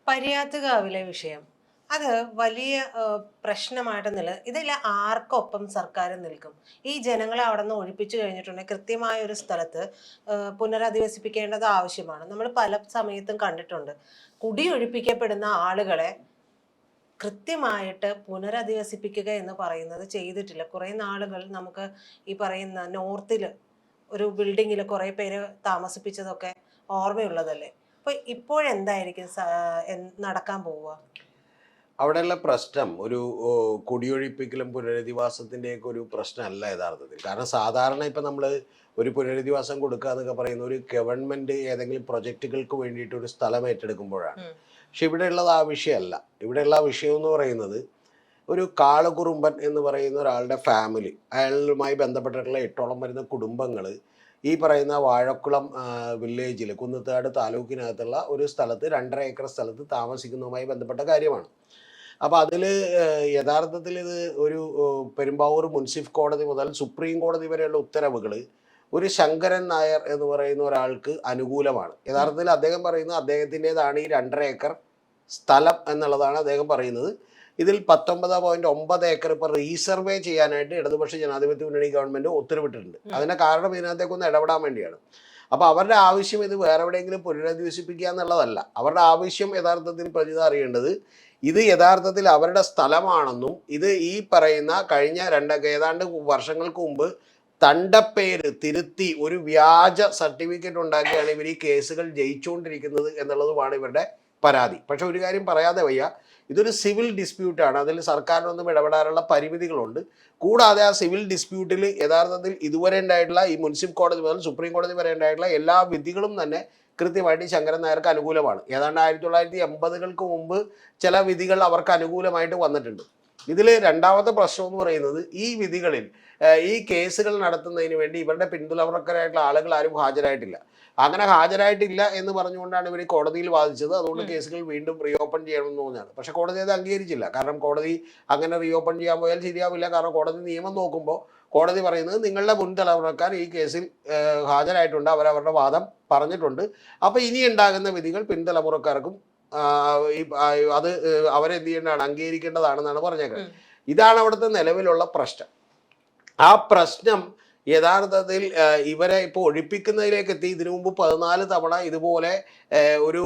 പര്യാപ്തകാവിലെ വിഷയം അത് വലിയ പ്രശ്നമായിട്ട് ഇതിൽ ആർക്കൊപ്പം സർക്കാർ നിൽക്കും? ഈ ജനങ്ങളെ അവിടെ നിന്ന് ഒഴിപ്പിച്ചു കഴിഞ്ഞിട്ടുണ്ടെങ്കിൽ കൃത്യമായ ഒരു സ്ഥലത്ത് പുനരധിവസിപ്പിക്കേണ്ടത് ആവശ്യമാണ്. നമ്മൾ പല സമയത്തും കണ്ടിട്ടുണ്ട്, കുടിയൊഴിപ്പിക്കപ്പെടുന്ന ആളുകളെ കൃത്യമായിട്ട് പുനരധിവസിപ്പിക്കുക എന്ന് പറയുന്നത് ചെയ്തിട്ടില്ല. കുറേ നാളുകൾ നമുക്ക് ഈ പറയുന്ന നോർത്തിൽ ഒരു ബിൽഡിങ്ങിൽ കുറേ പേര് താമസിപ്പിച്ചതൊക്കെ ഓർമ്മയുള്ളതല്ലേ? അപ്പൊ ഇപ്പോഴെന്തായിരിക്കും നടക്കാൻ പോവുക? അവിടെയുള്ള പ്രശ്നം ഒരു കുടിയൊഴിപ്പിക്കലും പുനരധിവാസത്തിൻ്റെയൊക്കെ ഒരു പ്രശ്നമല്ല യഥാർത്ഥത്തിൽ. കാരണം സാധാരണ ഇപ്പം നമ്മൾ ഒരു പുനരധിവാസം കൊടുക്കുക എന്നൊക്കെ പറയുന്ന ഒരു ഗവൺമെൻറ് ഏതെങ്കിലും പ്രൊജക്റ്റുകൾക്ക് വേണ്ടിയിട്ട് ഒരു സ്ഥലം ഏറ്റെടുക്കുമ്പോഴാണ്. പക്ഷെ ഇവിടെയുള്ളത് ആ വിഷയമല്ല. ഇവിടെയുള്ള വിഷയം എന്ന് പറയുന്നത് ഒരു കാളുകുറുമ്പൻ എന്ന് പറയുന്ന ഒരാളുടെ ഫാമിലി, അയാളുമായി ബന്ധപ്പെട്ടിട്ടുള്ള 8ഓളം വരുന്ന കുടുംബങ്ങൾ ഈ പറയുന്ന വാഴക്കുളം വില്ലേജിൽ കുന്നത്താട് താലൂക്കിനകത്തുള്ള ഒരു സ്ഥലത്ത് 2.5 ഏക്കർ സ്ഥലത്ത് താമസിക്കുന്നതുമായി ബന്ധപ്പെട്ട കാര്യമാണ്. അപ്പോൾ അതിൽ യഥാർത്ഥത്തിൽ ഇത് ഒരു പെരുമ്പാവൂർ മുൻസിഫ് കോടതി മുതൽ സുപ്രീം കോടതി വരെയുള്ള ഉത്തരവുകൾ ഒരു ശങ്കരൻ നായർ എന്ന് പറയുന്ന ഒരാൾക്ക് അനുകൂലമാണ്. യഥാർത്ഥത്തിൽ അദ്ദേഹം പറയുന്നത് അദ്ദേഹത്തിൻ്റെതാണ് ഈ 2.5 ഏക്കർ സ്ഥലം എന്നുള്ളതാണ് അദ്ദേഹം പറയുന്നത്. ഇതിൽ 19.9 ഏക്കർ ഇപ്പോൾ റീസർവേ ചെയ്യാനായിട്ട് ഇടതുപക്ഷ ജനാധിപത്യ മുന്നണി ഗവൺമെൻറ് ഉത്തരവിട്ടിട്ടുണ്ട്. അതിൻ്റെ കാരണം ഇതിനകത്തേക്കൊന്ന് ഇടപെടാൻ വേണ്ടിയാണ്. അപ്പോൾ അവരുടെ ആവശ്യം ഇത് വേറെ എവിടെയെങ്കിലും പുനരധിവസിപ്പിക്കുക എന്നുള്ളതല്ല. അവരുടെ ആവശ്യം യഥാർത്ഥത്തിൽ പ്രജിത അറിയേണ്ടത് ഇത് യഥാർത്ഥത്തിൽ അവരുടെ സ്ഥലമാണെന്നും ഇത് ഈ പറയുന്ന കഴിഞ്ഞ ഏതാണ്ട് വർഷങ്ങൾക്ക് മുമ്പ് തണ്ടപ്പേര് തിരുത്തി ഒരു വ്യാജ സർട്ടിഫിക്കറ്റ് ഉണ്ടാക്കിയാണ് ഇവർ ഈ കേസുകൾ ജയിച്ചുകൊണ്ടിരിക്കുന്നത് എന്നുള്ളതുമാണ് ഇവരുടെ പരാതി. പക്ഷെ ഒരു കാര്യം പറയാതെ വയ്യ, ഇതൊരു സിവിൽ ഡിസ്പ്യൂട്ടാണ്. അതിൽ സർക്കാരിനൊന്നും ഇടപെടാനുള്ള പരിമിതികളുണ്ട്. കൂടാതെ ആ സിവിൽ ഡിസ്പ്യൂട്ടിൽ യഥാർത്ഥത്തിൽ ഇതുവരെ ഉണ്ടായിട്ടുള്ള ഈ മുൻസിഫ് കോടതി മുതൽ സുപ്രീം കോടതി വരെ ഉണ്ടായിട്ടുള്ള എല്ലാ വിധികളും തന്നെ കൃത്യമായിട്ട് ശങ്കരൻ നായർക്ക് അനുകൂലമാണ്. ഏതാണ്ട് 1980-കൾക്ക് മുമ്പ് ചില വിധികൾ അവർക്ക് അനുകൂലമായിട്ട് വന്നിട്ടുണ്ട്. ഇതിൽ രണ്ടാമത്തെ പ്രശ്നം എന്ന് പറയുന്നത് ഈ വിധികളിൽ ഈ കേസുകൾ നടത്തുന്നതിന് വേണ്ടി ഇവരുടെ പിന്തുണക്കാരായിട്ടുള്ള ആളുകൾ ആരും ഹാജരായിട്ടില്ല. അങ്ങനെ ഹാജരായിട്ടില്ല എന്ന് പറഞ്ഞുകൊണ്ടാണ് ഇവർ കോടതിയിൽ വാദിച്ചത്. അതുകൊണ്ട് കേസുകൾ വീണ്ടും റീഓപ്പൺ ചെയ്യണമെന്ന് തോന്നിയാണ്. പക്ഷേ കോടതി അത് അംഗീകരിച്ചില്ല. കാരണം കോടതി അങ്ങനെ റീഓപ്പൺ ചെയ്യാൻ പോയാൽ ശരിയാവില്ല. കാരണം കോടതി നിയമം നോക്കുമ്പോൾ കോടതി പറയുന്നത് നിങ്ങളുടെ മുൻ തലമുറക്കാർ ഈ കേസിൽ ഹാജരായിട്ടുണ്ട്, അവരവരുടെ വാദം പറഞ്ഞിട്ടുണ്ട്. അപ്പോൾ ഇനി ഉണ്ടാകുന്ന വിധികൾ പിൻതലമുറക്കാർക്കും അത് അവരെന്ത് ചെയ്യേണ്ടതാണ്, അംഗീകരിക്കേണ്ടതാണെന്നാണ് പറഞ്ഞേക്കുന്നത്. ഇതാണ് അവിടുത്തെ നിലവിലുള്ള പ്രശ്നം. ആ പ്രശ്നം യഥാർത്ഥത്തിൽ ഇവരെ ഇപ്പോൾ ഒഴിപ്പിക്കുന്നതിലേക്ക് എത്തി. ഇതിനു മുമ്പ് 14 തവണ ഇതുപോലെ ഒരു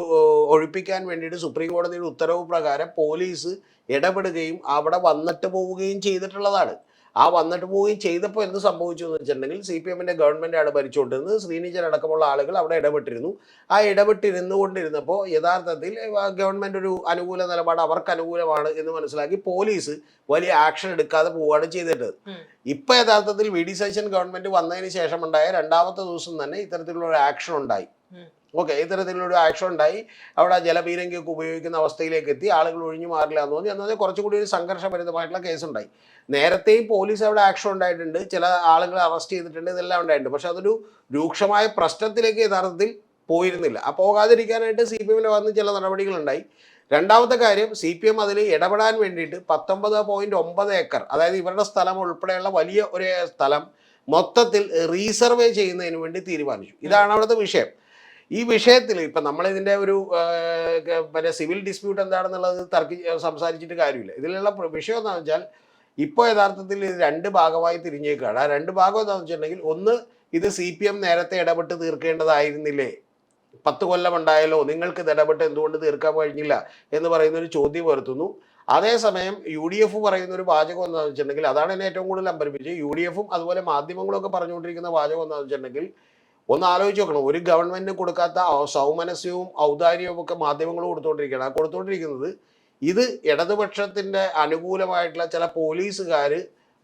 ഒഴിപ്പിക്കാൻ വേണ്ടിയിട്ട് സുപ്രീം കോടതിയുടെ ഉത്തരവ് പ്രകാരം പോലീസ് ഇടപെടുകയും അവിടെ വന്നിട്ട് പോവുകയും ചെയ്തിട്ടുള്ളതാണ്. ആ വന്നിട്ട് പോവുകയും ചെയ്തപ്പോൾ എന്ത് സംഭവിച്ചു എന്ന് വെച്ചിട്ടുണ്ടെങ്കിൽ CPM-ൻ്റെ ഗവൺമെൻറ്റാണ് ഭരിച്ചുകൊണ്ടിരുന്നത്. ശ്രീനിജൻ അടക്കമുള്ള ആളുകൾ അവിടെ ഇടപെട്ടിരുന്നു. ആ ഇടപെട്ടിരുന്നുകൊണ്ടിരുന്നപ്പോൾ യഥാർത്ഥത്തിൽ ഗവൺമെൻറ് ഒരു അനുകൂല നിലപാട് അവർക്ക് അനുകൂലമാണ് എന്ന് മനസ്സിലാക്കി പോലീസ് വലിയ ആക്ഷൻ എടുക്കാതെ പോവുകയാണ് ചെയ്തിട്ടത്. ഇപ്പം യഥാർത്ഥത്തിൽ VD സതീശൻ ഗവൺമെൻറ് വന്നതിന് ശേഷം ഉണ്ടായ 2ാമത്തെ ദിവസം തന്നെ ഇത്തരത്തിലുള്ള ഒരു ആക്ഷൻ ഉണ്ടായി. ഇത്തരത്തിലൊരു ആക്ഷൻ ഉണ്ടായി. അവിടെ ജലപീരങ്കിയൊക്കെ ഉപയോഗിക്കുന്ന അവസ്ഥയിലേക്ക് എത്തി. ആളുകൾ ഒഴിഞ്ഞു മാറില്ല എന്ന് തോന്നി. എന്നാൽ കുറച്ചുകൂടി ഒരു സംഘർഷഭരിതമായിട്ടുള്ള കേസുണ്ടായി. നേരത്തെയും പോലീസ് അവിടെ ആക്ഷൻ ഉണ്ടായിട്ടുണ്ട്, ചില ആളുകളെ അറസ്റ്റ് ചെയ്തിട്ടുണ്ട്, ഇതെല്ലാം ഉണ്ടായിട്ടുണ്ട്. പക്ഷെ അതൊരു രൂക്ഷമായ പ്രശ്നത്തിലേക്ക് യഥാർത്ഥത്തിൽ പോയിരുന്നില്ല. ആ പോകാതിരിക്കാനായിട്ട് CPM-ൽ വന്ന് ചില നടപടികളുണ്ടായി. രണ്ടാമത്തെ കാര്യം, CPM അതിൽ ഇടപെടാൻ വേണ്ടിയിട്ട് 19.9 ഏക്കർ, അതായത് ഇവരുടെ സ്ഥലം ഉൾപ്പെടെയുള്ള വലിയ ഒരു സ്ഥലം മൊത്തത്തിൽ റീസർവേ ചെയ്യുന്നതിന് വേണ്ടി തീരുമാനിച്ചു. ഇതാണ് അവിടുത്തെ വിഷയം. ഈ വിഷയത്തിൽ ഇപ്പം നമ്മളിതിൻ്റെ ഒരു സിവിൽ ഡിസ്പ്യൂട്ട് എന്താണെന്നുള്ളത് സംസാരിച്ചിട്ട് കാര്യമില്ല. ഇതിലുള്ള വിഷയം എന്താണെന്ന് വെച്ചാൽ ഇപ്പോൾ യഥാർത്ഥത്തിൽ ഇത് 2 ഭാഗമായി തിരിഞ്ഞേക്കാണ്. ആ 2 ഭാഗം എന്താണെന്ന് വെച്ചിട്ടുണ്ടെങ്കിൽ, ഒന്ന്, ഇത് CPM നേരത്തെ ഇടപെട്ട് തീർക്കേണ്ടതായിരുന്നില്ലേ? 10 കൊല്ലം ഉണ്ടായാലോ, നിങ്ങൾക്ക് ഇത് ഇടപെട്ട് എന്തുകൊണ്ട് തീർക്കാൻ കഴിഞ്ഞില്ല എന്ന് പറയുന്നൊരു ചോദ്യം വരുത്തുന്നു. അതേസമയം UDF പറയുന്ന ഒരു വാചകം എന്താണെന്ന് വെച്ചിട്ടുണ്ടെങ്കിൽ, അതാണ് എന്നെ ഏറ്റവും കൂടുതൽ അമ്പരിപ്പിച്ചത്. UDF-ഉം അതുപോലെ മാധ്യമങ്ങളൊക്കെ പറഞ്ഞുകൊണ്ടിരിക്കുന്ന വാചകം എന്താണെന്ന് വെച്ചിട്ടുണ്ടെങ്കിൽ, ഒന്ന് ആലോചിച്ച് നോക്കണം. ഒരു ഗവൺമെന്റിന് കൊടുക്കാത്ത സൗമനസ്യവും ഔദാര്യവും ഒക്കെ മാധ്യമങ്ങൾ കൊടുത്തുകൊണ്ടിരിക്കുകയാണ്. ആ കൊടുത്തുകൊണ്ടിരിക്കുന്നത് ഇത് ഇടതുപക്ഷത്തിന്റെ അനുകൂലമായിട്ടുള്ള ചില പോലീസുകാർ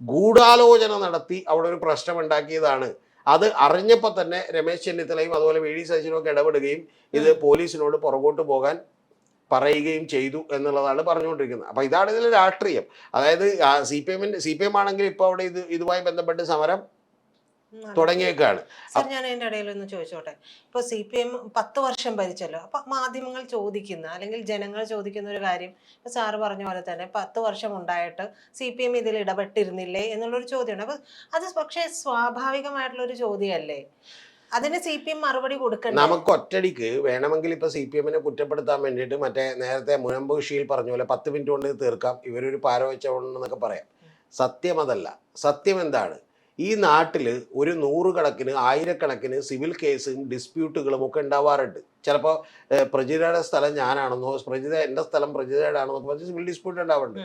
ഗൂഢാലോചന നടത്തി അവിടെ ഒരു പ്രശ്നം ഉണ്ടാക്കിയതാണ്. അത് അറിഞ്ഞപ്പോൾ തന്നെ രമേശ് ചെന്നിത്തലയും അതുപോലെ VD സതീശനും ഒക്കെ ഇടപെടുകയും ഇത് പോലീസിനോട് പുറകോട്ട് പോകാൻ പറയുകയും ചെയ്തു എന്നുള്ളതാണ് പറഞ്ഞുകൊണ്ടിരിക്കുന്നത്. അപ്പോൾ ഇതാണ് ഇതിലെ രാഷ്ട്രീയം. അതായത് CPM ആണെങ്കിൽ ഇപ്പോൾ അവിടെ ഇതുമായി ബന്ധപ്പെട്ട് സമരം തുടങ്ങിയേക്കാണ്. സർ, ഞാൻ അതിൻ്റെ ഇടയിൽ ഒന്ന് ചോദിച്ചോട്ടെ. ഇപ്പോൾ CPM 10 വർഷം ഭരിച്ചല്ലോ. അപ്പൊ മാധ്യമങ്ങൾ ചോദിക്കുന്ന അല്ലെങ്കിൽ ജനങ്ങൾ ചോദിക്കുന്ന ഒരു കാര്യം, ഇപ്പൊ സാറ് പറഞ്ഞ പോലെ തന്നെ 10 വർഷം ഉണ്ടായിട്ട് CPM ഇതിൽ ഇടപെട്ടിരുന്നില്ലേ എന്നുള്ളൊരു ചോദ്യമാണ്. അപ്പൊ അത് പക്ഷേ സ്വാഭാവികമായിട്ടുള്ളൊരു ചോദ്യമല്ലേ? അതിന് CPM മറുപടി കൊടുക്കണ്ടേ? നമുക്ക് ഒറ്റടിക്ക് വേണമെങ്കിൽ ഇപ്പൊ CPM-നെ കുറ്റപ്പെടുത്താൻ വേണ്ടിയിട്ട് മറ്റേ നേരത്തെ മുനമ്പ് കൃഷിയിൽ പറഞ്ഞ പോലെ 10 മിനിറ്റ് കൊണ്ട് തീർക്കാം, ഇവരൊരു പാര വെച്ചോണ്ടെന്നൊക്കെ പറയാം. സത്യം അതല്ല. സത്യം എന്താണ്? ഈ നാട്ടിൽ ഒരു 100 കണക്കിന് 1000 കണക്കിന് സിവിൽ കേസും ഡിസ്പ്യൂട്ടുകളും ഒക്കെ ഉണ്ടാവാറുണ്ട്. ചിലപ്പോൾ പ്രജിതയുടെ സ്ഥലം ഞാനാണെന്നോ പ്രജിത എൻ്റെ സ്ഥലം പ്രജിതയുടെ ആണെന്നോ പറഞ്ഞ് സിവിൽ ഡിസ്പ്യൂട്ട് ഉണ്ടാവാറുണ്ട്.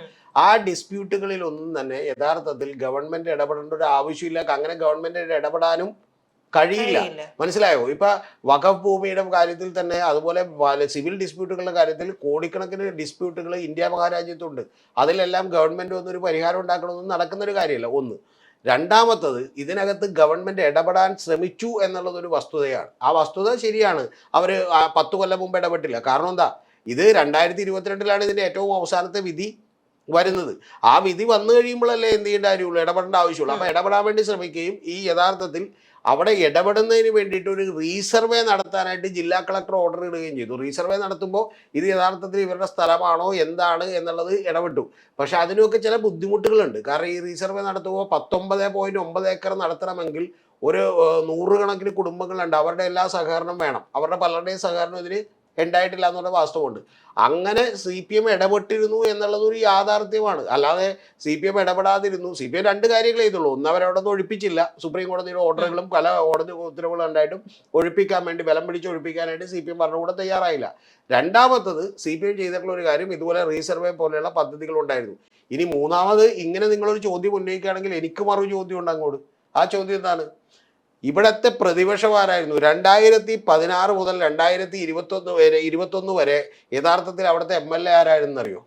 ആ ഡിസ്പ്യൂട്ടുകളിലൊന്നും തന്നെ യഥാർത്ഥത്തിൽ ഗവൺമെന്റ് ഇടപെടേണ്ട ഒരു ആവശ്യമില്ല. അങ്ങനെ ഗവൺമെന്റ് ഇടപെടാനും കഴിയില്ല. മനസ്സിലായോ? ഇപ്പൊ വഖഫ് ഭൂമിയുടെ കാര്യത്തിൽ തന്നെ അതുപോലെ സിവിൽ ഡിസ്പ്യൂട്ടുകളുടെ കാര്യത്തിൽ കോടിക്കണക്കിന് ഡിസ്പ്യൂട്ടുകൾ ഇന്ത്യ മഹാരാജ്യത്തുണ്ട്. അതിലെല്ലാം ഗവൺമെന്റ് ഒന്നൊരു പരിഹാരം ഉണ്ടാക്കണമെന്ന് നടക്കുന്നൊരു കാര്യമല്ല. ഒന്ന്. രണ്ടാമത്തത്, ഇതിനകത്ത് ഗവൺമെന്റ് ഇടപെടാൻ ശ്രമിച്ചു എന്നുള്ളതൊരു വസ്തുതയാണ്. ആ വസ്തുത ശരിയാണ്. അവർ 10 കൊല്ലം മുമ്പ് ഇടപെട്ടില്ല. കാരണം എന്താ? ഇത് 2022-ലാണ് ഇതിന്റെ ഏറ്റവും അവസാനത്തെ വിധി വരുന്നത്. ആ വിധി വന്നു കഴിയുമ്പോഴല്ലേ എന്ത് ചെയ്യേണ്ട കാര്യമുള്ളൂ, ഇടപെടേണ്ട ആവശ്യമുള്ളൂ. അപ്പൊ ഇടപെടാൻ വേണ്ടി ശ്രമിക്കുകയും ഈ യഥാർത്ഥത്തിൽ അവിടെ ഇടപെടുന്നതിന് വേണ്ടിയിട്ട് ഒരു റീസർവേ നടത്താനായിട്ട് ജില്ലാ കളക്ടർ ഓർഡർ ഇടുകയും ചെയ്തു. റീസർവേ നടത്തുമ്പോൾ ഇത് യഥാർത്ഥത്തിൽ ഇവരുടെ സ്ഥലമാണോ എന്താണ് എന്നുള്ളത് ഇടപെട്ടു. പക്ഷെ അതിനൊക്കെ ചില ബുദ്ധിമുട്ടുകളുണ്ട്. കാരണം ഈ റീസർവേ നടത്തുമ്പോൾ 19.9 ഏക്കർ നടത്തണമെങ്കിൽ ഒരു 100 കണക്കിന് കുടുംബങ്ങളുണ്ട്. അവരുടെ എല്ലാ സഹകരണം വേണം. അവരുടെ പലരുടെയും സഹകരണം ഇതിന് ഉണ്ടായിട്ടില്ല എന്നുള്ള വാസ്തവമുണ്ട്. അങ്ങനെ CPM ഇടപെട്ടിരുന്നു എന്നുള്ളത് ഒരു യാഥാർത്ഥ്യമാണ്. അല്ലാതെ CPM ഇടപെടാതിരുന്നു. CPM 2 കാര്യങ്ങളേ ചെയ്തുള്ളൂ. ഒന്ന്, അവരവിടെ നിന്ന് ഒഴിപ്പിച്ചില്ല. സുപ്രീം കോടതിയുടെ ഓർഡറുകളും പല കോടതി ഉത്തരവുകളും ഉണ്ടായിട്ടും ഒഴിപ്പിക്കാൻ വേണ്ടി, ബലം പിടിച്ച് ഒഴിപ്പിക്കാനായിട്ട് CPM ഭരണകൂടം തയ്യാറായില്ല. രണ്ടാമത്തത്, CPM ചെയ്തിട്ടുള്ള ഒരു കാര്യം ഇതുപോലെ റീസർവേ പോലെയുള്ള പദ്ധതികൾ ഉണ്ടായിരുന്നു. ഇനി മൂന്നാമത്, ഇങ്ങനെ നിങ്ങളൊരു ചോദ്യം ഉന്നയിക്കുകയാണെങ്കിൽ എനിക്ക് മറു ചോദ്യം ഉണ്ട് അങ്ങോട്ട്. ആ ചോദ്യം എന്താണ്? ഇവിടത്തെ പ്രതിപക്ഷമാരായിരുന്നു 2016 മുതൽ 2021 വരെ യഥാർത്ഥത്തിൽ അവിടുത്തെ MLA ആരായിരുന്നു അറിയോ?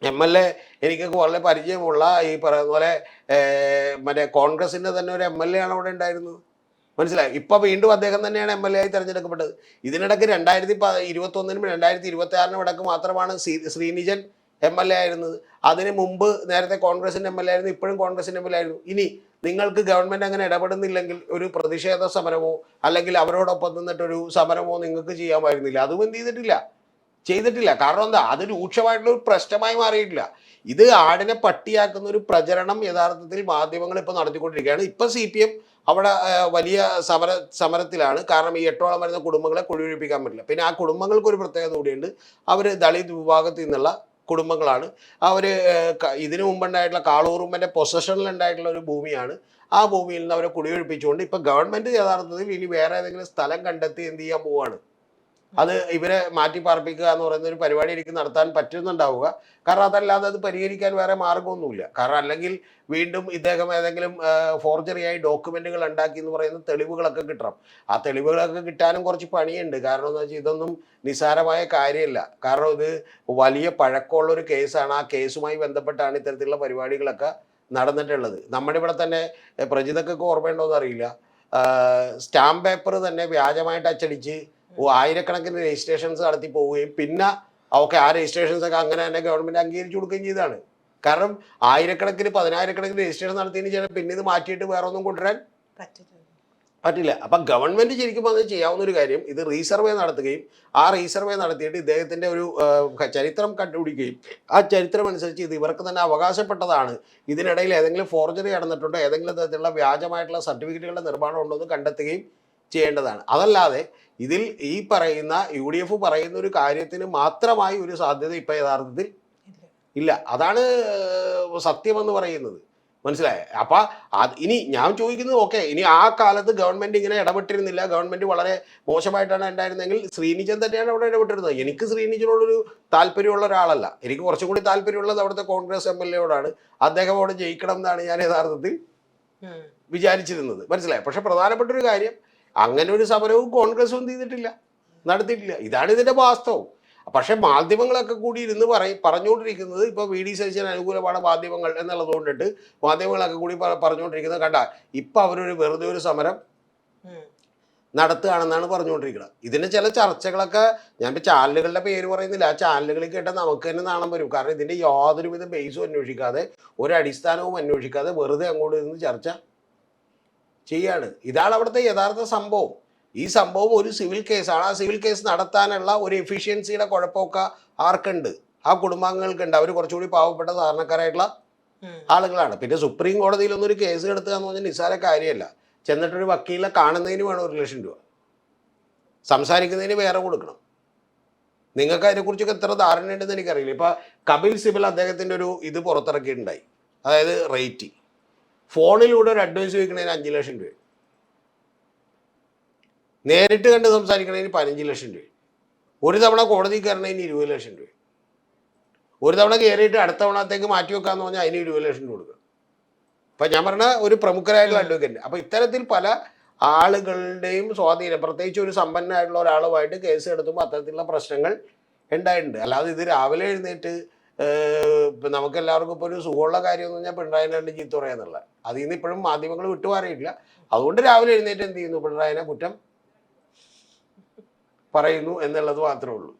MLA എനിക്കൊക്കെ വളരെ പരിചയമുള്ള ഈ പറയുന്ന പോലെ മറ്റേ കോൺഗ്രസിന്റെ തന്നെ ഒരു MLA ആണ് അവിടെ ഉണ്ടായിരുന്നത്. മനസ്സിലായി? ഇപ്പൊ വീണ്ടും അദ്ദേഹം തന്നെയാണ് MLA ആയി തെരഞ്ഞെടുക്കപ്പെട്ടത്. ഇതിനിടയ്ക്ക് 2021-നും 2026-നും ഇടയ്ക്ക് മാത്രമാണ് ശ്രീനിജൻ MLA ആയിരുന്നത്. അതിന് മുമ്പ് നേരത്തെ കോൺഗ്രസിന്റെ MLA ആയിരുന്നു, ഇപ്പോഴും കോൺഗ്രസിന്റെ MLA ആയിരുന്നു. ഇനി നിങ്ങൾക്ക് ഗവൺമെന്റ് അങ്ങനെ ഇടപെടുന്നില്ലെങ്കിൽ ഒരു പ്രതിഷേധ സമരമോ അല്ലെങ്കിൽ അവരോടൊപ്പം നിന്നിട്ടൊരു സമരമോ നിങ്ങൾക്ക് ചെയ്യാമായിരുന്നില്ല. അതും എന്ത് ചെയ്തിട്ടില്ല. കാരണം എന്താ? അത് രൂക്ഷമായിട്ടുള്ള ഒരു പ്രശ്നമായി മാറിയിട്ടില്ല. ഇത് ആടിനെ പട്ടിയാക്കുന്ന ഒരു പ്രചരണം യഥാർത്ഥത്തിൽ മാധ്യമങ്ങൾ ഇപ്പോൾ നടത്തിക്കൊണ്ടിരിക്കുകയാണ്. ഇപ്പൊ CPM അവിടെ വലിയ സമരത്തിലാണ്. കാരണം ഈ 8ഓളം വരുന്ന കുടുംബങ്ങളെ കുടിയൊഴിപ്പിക്കാൻ പറ്റില്ല. പിന്നെ ആ കുടുംബങ്ങൾക്ക് ഒരു പ്രത്യേകത കൂടിയുണ്ട്. അവർ ദളിത് വിഭാഗത്തിൽ നിന്നുള്ള കുടുംബങ്ങളാണ്. അവർ ഇതിനു മുമ്പുണ്ടായിട്ടുള്ള കാളൂറുമ്മൻ്റെ പൊസഷനിൽ ഉണ്ടായിട്ടുള്ള ഒരു ഭൂമിയാണ്. ആ ഭൂമിയിൽ നിന്ന് അവരെ കുടിയൊഴിപ്പിച്ചുകൊണ്ട് ഇപ്പം ഗവൺമെൻറ് യഥാർത്ഥത്തിൽ ഇനി വേറെ ഏതെങ്കിലും സ്ഥലം കണ്ടെത്തി എന്ത് ചെയ്യാൻ പോവുകയാണ്. അത് ഇവരെ മാറ്റി പാർപ്പിക്കുക എന്ന് പറയുന്ന ഒരു പരിപാടി എനിക്ക് നടത്താൻ പറ്റുന്നുണ്ടാവുക. കാരണം അതല്ലാതെ അത് പരിഹരിക്കാൻ വേറെ മാർഗമൊന്നുമില്ല. കാരണം അല്ലെങ്കിൽ വീണ്ടും ഇദ്ദേഹം ഏതെങ്കിലും ഫോർജറിയായി ഡോക്യുമെന്റുകൾ ഉണ്ടാക്കി എന്ന് പറയുന്ന തെളിവുകളൊക്കെ കിട്ടണം. ആ തെളിവുകളൊക്കെ കിട്ടാനും കുറച്ച് പണിയുണ്ട്. കാരണം എന്ന് വെച്ചാൽ ഇതൊന്നും നിസ്സാരമായ കാര്യമല്ല. കാരണം ഇത് വലിയ പഴക്കമുള്ള ഒരു കേസാണ്. ആ കേസുമായി ബന്ധപ്പെട്ടാണ് ഇത്തരത്തിലുള്ള പരിപാടികളൊക്കെ നടന്നിട്ടുള്ളത്. നമ്മുടെ ഇവിടെ തന്നെ പ്രജിതക്കൊക്കെ ഓർമ്മയുണ്ടോയെന്ന് അറിയില്ല, സ്റ്റാമ്പ് പേപ്പർ തന്നെ വ്യാജമായിട്ട് അച്ചടിച്ച് ആയിരക്കണക്കിന് രജിസ്ട്രേഷൻസ് നടത്തി പോവുകയും പിന്നെ ഒക്കെ ആ രജിസ്ട്രേഷൻസ് ഒക്കെ അങ്ങനെ തന്നെ ഗവൺമെന്റ് അംഗീകരിച്ചു കൊടുക്കുകയും ചെയ്തതാണ്. കാരണം ആയിരക്കണക്കിന് 10,000-കണക്കിന് രജിസ്ട്രേഷൻ നടത്തിയതിന് ശേഷം പിന്നെ ഇത് മാറ്റിയിട്ട് വേറെ ഒന്നും കൊണ്ടുവരാൻ പറ്റില്ല. അപ്പം ഗവൺമെന്റ് ശരിക്കും അത് ചെയ്യാവുന്ന ഒരു കാര്യം, ഇത് റീസർവേ നടത്തുകയും ആ റീസർവേ നടത്തിയിട്ട് ഇദ്ദേഹത്തിന്റെ ഒരു ചരിത്രം കണ്ടുപിടിക്കുകയും ആ ചരിത്രം അനുസരിച്ച് ഇത് ഇവർക്ക് തന്നെ അവകാശപ്പെട്ടതാണ്, ഇതിനിടയിൽ ഏതെങ്കിലും ഫോർജറി നടന്നിട്ടുണ്ടോ, ഏതെങ്കിലും തരത്തിലുള്ള വ്യാജമായിട്ടുള്ള സർട്ടിഫിക്കറ്റുകളുടെ നിർമ്മാണം ഉണ്ടോ എന്ന് കണ്ടെത്തുകയും ചെയ്യേണ്ടതാണ്. അതല്ലാതെ ഇതിൽ ഈ പറയുന്ന UDF പറയുന്ന ഒരു കാര്യത്തിന് മാത്രമായി ഒരു സാധ്യത ഇപ്പം യഥാർത്ഥത്തിൽ ഇല്ല. അതാണ് സത്യമെന്ന് പറയുന്നത്. മനസ്സിലായേ? അപ്പം ഇനി ഞാൻ ചോദിക്കുന്നത്, ഓക്കെ, ഇനി ആ കാലത്ത് ഗവൺമെന്റ് ഇങ്ങനെ ഇടപെട്ടിരുന്നില്ല, ഗവൺമെന്റ് വളരെ മോശമായിട്ടാണ് ഉണ്ടായിരുന്നെങ്കിൽ ശ്രീനിജൻ തന്നെയാണ് അവിടെ ഇടപെട്ടിരുന്നത്. എനിക്ക് ശ്രീനിജനോടൊരു താല്പര്യമുള്ള ഒരാളല്ല. എനിക്ക് കുറച്ചും കൂടി താല്പര്യമുള്ളത് അവിടുത്തെ കോൺഗ്രസ് MLA-യോടാണ്. അദ്ദേഹം അവിടെ ജയിക്കണം എന്നാണ് ഞാൻ യഥാർത്ഥത്തിൽ വിചാരിച്ചിരുന്നത്. മനസ്സിലായി? പക്ഷെ പ്രധാനപ്പെട്ട ഒരു കാര്യം, അങ്ങനെ ഒരു സമരവും കോൺഗ്രസും നടത്തിയിട്ടില്ല. ഇതാണ് ഇതിന്റെ വാസ്തവം. പക്ഷെ മാധ്യമങ്ങളൊക്കെ കൂടി ഇരുന്ന് പറഞ്ഞുകൊണ്ടിരിക്കുന്നത് ഇപ്പോൾ VD സതീശന് അനുകൂലമാണ് മാധ്യമങ്ങൾ എന്നുള്ളത് കൊണ്ടിട്ട് മാധ്യമങ്ങളൊക്കെ കൂടി പറഞ്ഞുകൊണ്ടിരിക്കുന്നത് കണ്ട, ഇപ്പം അവരൊരു വെറുതെ ഒരു സമരം നടത്തുകയാണെന്നാണ് പറഞ്ഞുകൊണ്ടിരിക്കുന്നത്. ഇതിൻ്റെ ചില ചർച്ചകളൊക്കെ ഞാനിപ്പോൾ ചാനലുകളുടെ പേര് പറയുന്നില്ല, ആ ചാനലുകളിൽ കേട്ടാൽ നമുക്ക് തന്നെ നാണം വരും. കാരണം ഇതിൻ്റെ യാതൊരുവിധ ബേസും അന്വേഷിക്കാതെ ഒരടിസ്ഥാനവും അന്വേഷിക്കാതെ വെറുതെ അങ്ങോട്ട് ഇരുന്ന് ചർച്ച ചെയ്യാണ്. ഇതാണ് അവിടുത്തെ യഥാർത്ഥ സംഭവം. ഈ സംഭവം ഒരു സിവിൽ കേസാണ്. ആ സിവിൽ കേസ് നടത്താനുള്ള ഒരു എഫിഷ്യൻസിയുടെ കുഴപ്പമൊക്കെ ആർക്കുണ്ട്? ആ കുടുംബാംഗങ്ങൾക്കുണ്ട്. അവർ കുറച്ചുകൂടി പാവപ്പെട്ട സാധാരണക്കാരായിട്ടുള്ള ആളുകളാണ്. പിന്നെ സുപ്രീം കോടതിയിലൊന്നും ഒരു കേസ് എടുത്തുക എന്ന് പറഞ്ഞാൽ നിസ്സാര കാര്യമല്ല. ചെന്നിട്ടൊരു വക്കീലിനെ കാണുന്നതിന് വേണം 1,00,000 രൂപ, സംസാരിക്കുന്നതിന് വേറെ കൊടുക്കണം. നിങ്ങൾക്ക് അതിനെക്കുറിച്ചൊക്കെ എത്ര ധാരണയുണ്ടെന്ന് എനിക്കറിയില്ല. ഇപ്പം കപിൽ സിബൽ അദ്ദേഹത്തിൻ്റെ ഒരു ഇത് പുറത്തിറക്കിയിട്ടുണ്ടായി, അതായത് റേറ്റ് ഫോണിലൂടെ ഒരു അഡ്വൈസ് ചോദിക്കുന്നതിന് 5,00,000 രൂപ, നേരിട്ട് കണ്ട് സംസാരിക്കുന്നതിന് 15,00,000 രൂപ, ഒരു തവണ കോടതി കയറുന്നതിന് 20,00,000 രൂപ, ഒരു തവണ കയറിയിട്ട് അടുത്ത തവണത്തേക്ക് മാറ്റി വെക്കാന്ന് പറഞ്ഞാൽ അതിന് 20,00,000 രൂപ കൊടുക്കുക. അപ്പം ഞാൻ പറഞ്ഞ ഒരു പ്രമുഖരായിട്ടുള്ള അഡ്വക്കേറ്റ്. അപ്പം ഇത്തരത്തിൽ പല ആളുകളുടെയും സ്വാധീനം, പ്രത്യേകിച്ച് ഒരു സമ്പന്നമായിട്ടുള്ള ഒരാളുമായിട്ട് കേസ് എടുത്തുമ്പോൾ അത്തരത്തിലുള്ള പ്രശ്നങ്ങൾ ഉണ്ടായിട്ടുണ്ട്. അല്ലാതെ ഇത് രാവിലെ എഴുന്നേറ്റ് ഇപ്പം നമുക്ക് എല്ലാവർക്കും ഇപ്പോൾ ഒരു സുഖമുള്ള കാര്യം എന്ന് പറഞ്ഞാൽ പിണറായിനെ രണ്ട് ചീത്ത പറയാന്നുള്ള, അതിൽ നിന്ന് ഇപ്പോഴും മാധ്യമങ്ങൾ വിട്ടുമാറിയിട്ടില്ല. അതുകൊണ്ട് രാവിലെ എഴുന്നേറ്റ് എന്ത് ചെയ്യുന്നു, പിണറായിനെ കുറ്റം പറയുന്നു എന്നുള്ളത് മാത്രമേ ഉള്ളൂ.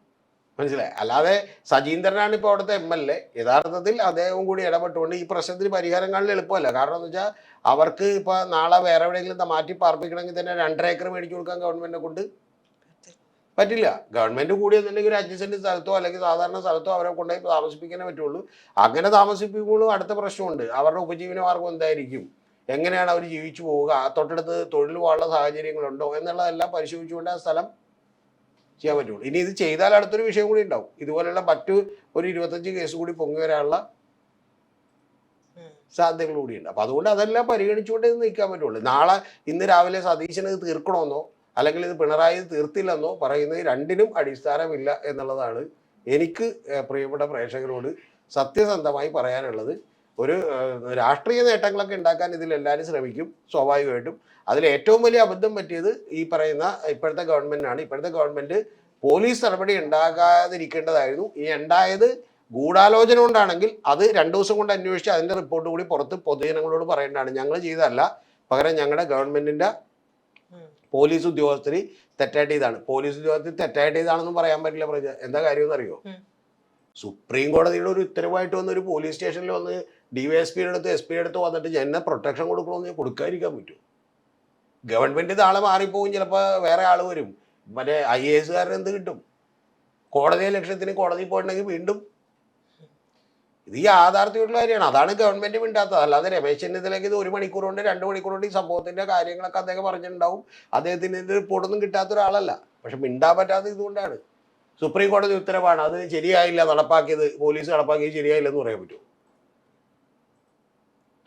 മനസ്സിലായി? അല്ലാതെ സജീന്ദ്രനാണ് ഇപ്പോൾ അവിടുത്തെ MLA. യഥാർത്ഥത്തിൽ അദ്ദേഹവും കൂടി ഇടപെട്ടുകൊണ്ട് ഈ പ്രശ്നത്തിന് പരിഹാരം കാണാൻ എളുപ്പമല്ല. കാരണം എന്ന് വെച്ചാൽ അവർക്ക് ഇപ്പോൾ നാളെ വേറെ എവിടെയെങ്കിലും മാറ്റി പാർപ്പിക്കണമെങ്കിൽ തന്നെ 2.5 ഏക്കർ മേടിച്ചു കൊടുക്കാൻ ഗവൺമെന്റിനെ കൊണ്ട് പറ്റില്ല. ഗവൺമെന്റ് കൂടി എന്നുണ്ടെങ്കിൽ ഒരു 5 സെന്റ് സ്ഥലത്തോ അല്ലെങ്കിൽ സാധാരണ സ്ഥലത്തോ അവരെ കൊണ്ടുപോയി താമസിപ്പിക്കാനേ പറ്റുള്ളൂ. അങ്ങനെ താമസിപ്പിക്കുമ്പോഴും അടുത്ത പ്രശ്നമുണ്ട്, അവരുടെ ഉപജീവന മാർഗം എന്തായിരിക്കും, എങ്ങനെയാണ് അവർ ജീവിച്ചു പോവുക, തൊട്ടടുത്ത് തൊഴിൽ പോകാനുള്ള സാഹചര്യങ്ങളുണ്ടോ എന്നുള്ളതെല്ലാം പരിശോധിച്ചുകൊണ്ട് ആ സ്ഥലം ചെയ്യാൻ പറ്റുള്ളൂ. ഇനി ഇത് ചെയ്താൽ അടുത്തൊരു വിഷയം കൂടി ഉണ്ടാവും, ഇതുപോലെയുള്ള മറ്റു ഒരു 25 കേസ് കൂടി പൊങ്ങി വരാനുള്ള സാധ്യതകൾ കൂടിയുണ്ട്. അപ്പം അതുകൊണ്ട് അതെല്ലാം പരിഗണിച്ചുകൊണ്ട് ഇത് നിൽക്കാൻ പറ്റുള്ളൂ. നാളെ ഇന്ന് രാവിലെ സതീശന് ഇത് തീർക്കണമെന്നോ അല്ലെങ്കിൽ ഇത് പിണറായി തീർത്തില്ലെന്നോ പറയുന്നത് രണ്ടിനും അടിസ്ഥാനമില്ല എന്നുള്ളതാണ് എനിക്ക് പ്രിയപ്പെട്ട പ്രേക്ഷകരോട് സത്യസന്ധമായി പറയാനുള്ളത്. ഒരു രാഷ്ട്രീയ നേട്ടങ്ങളൊക്കെ ഉണ്ടാക്കാൻ ഇതിലെല്ലാവരും ശ്രമിക്കും സ്വാഭാവികമായിട്ടും. അതിൽ ഏറ്റവും വലിയ അബദ്ധം പറ്റിയത് ഈ പറയുന്ന ഇപ്പോഴത്തെ ഗവൺമെന്റിനാണ്. ഇപ്പോഴത്തെ ഗവൺമെന്റ് പോലീസ് നടപടി ഉണ്ടാകാതിരിക്കേണ്ടതായിരുന്നു. ഈ ഉണ്ടായത് ഗൂഢാലോചന കൊണ്ടാണെങ്കിൽ അത് 2 ദിവസം കൊണ്ട് അന്വേഷിച്ച് അതിന്റെ റിപ്പോർട്ട് കൂടി പുറത്ത് പൊതുജനങ്ങളോട് പറയേണ്ടതാണ്. ഞങ്ങൾ ചെയ്തതല്ല, പകരം ഞങ്ങളുടെ ഗവൺമെന്റിന്റെ പോലീസ് ഉദ്യോഗസ്ഥർ തെറ്റായിട്ട് ചെയ്താണ്. പോലീസ് ഉദ്യോഗസ്ഥർ തെറ്റായിട്ട് ചെയ്താണെന്ന് പറയാൻ പറ്റില്ല. എന്താ കാര്യം എന്നറിയോ? സുപ്രീം കോടതിയുടെ ഒരു ഉത്തരവായിട്ട് വന്ന് ഒരു പോലീസ് സ്റ്റേഷനിൽ വന്ന് DYSPയുടെ അടുത്ത് SP അടുത്ത് വന്നിട്ട് എന്നെ പ്രൊട്ടക്ഷൻ കൊടുക്കണമെന്ന് കൊടുക്കാതിരിക്കാൻ പറ്റും? ഗവൺമെന്റ് നാളെ മാറിപ്പോകും, ചിലപ്പോൾ വേറെ ആൾ വരും, മറ്റേ IAS എന്ത് കിട്ടും? കോടതിയെ ലക്ഷ്യത്തിന് കോടതി പോയിട്ടുണ്ടെങ്കിൽ വീണ്ടും ഇത് യാഥാർത്ഥ്യമായിട്ടുള്ള കാര്യമാണ്. അതാണ് ഗവൺമെന്റ് മിണ്ടാത്തത്. അല്ലാതെ രമേശ് ചെന്നിത്തലയ്ക്ക് ഇത് 1 മണിക്കൂർ കൊണ്ട് 2 മണിക്കൂർ കൊണ്ട് ഈ സംഭവത്തിന്റെ കാര്യങ്ങളൊക്കെ അദ്ദേഹം പറഞ്ഞിട്ടുണ്ടാവും. അദ്ദേഹത്തിന് ഇതിന്റെ റിപ്പോർട്ടൊന്നും കിട്ടാത്ത ഒരാളല്ല. പക്ഷെ മിണ്ടാൻ പറ്റാത്തത് ഇതുകൊണ്ടാണ്. സുപ്രീം കോടതി ഉത്തരവാണ്, അത് ശരിയായില്ല, നടപ്പാക്കിയത് പോലീസ് നടപ്പാക്കിയത് ശരിയായില്ലെന്ന് പറയാൻ പറ്റുമോ?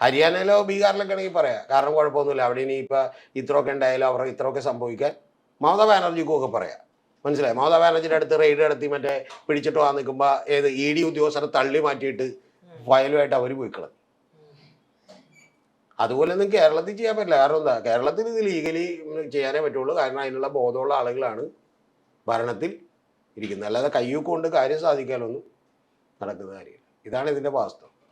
ഹരിയാനയിലോ ബീഹാറിലൊക്കെ ആണെങ്കിൽ പറയാം, കാരണം കുഴപ്പമൊന്നുമില്ല, അവിടെ ഇനി ഇപ്പം ഇത്രയൊക്കെ ഉണ്ടായാലും അവർ ഇത്രയൊക്കെ സംഭവിക്കാൻ മമതാ ബാനർജിക്കും ഒക്കെ പറയാം. മനസ്സിലായി? മമതാ ബാനർജിയുടെ അടുത്ത് റെയ്ഡ് നടത്തി മറ്റേ പിടിച്ചിട്ട് വന്ന് നിൽക്കുമ്പോൾ ഏത് ED ഉദ്യോഗസ്ഥരെ തള്ളി മാറ്റിയിട്ട് ഫയലുമായിട്ട് അവർ പോയിക്കളഞ്ഞു. അതുപോലെ ഒന്നും കേരളത്തിൽ ചെയ്യാൻ പറ്റില്ല. കാരണം എന്താ, കേരളത്തിൽ ഇത് ലീഗലി ചെയ്യാനേ പറ്റുള്ളൂ. കാരണം അതിനുള്ള ബോധമുള്ള ആളുകളാണ് ഭരണത്തിൽ ഇരിക്കുന്നത്. അല്ലാതെ കയ്യൂക്ക് കൊണ്ട് കാര്യം സാധിക്കാനൊന്നും നടക്കുന്ന കാര്യമില്ല. ഇതാണ് ഇതിൻ്റെ വാസ്തവം.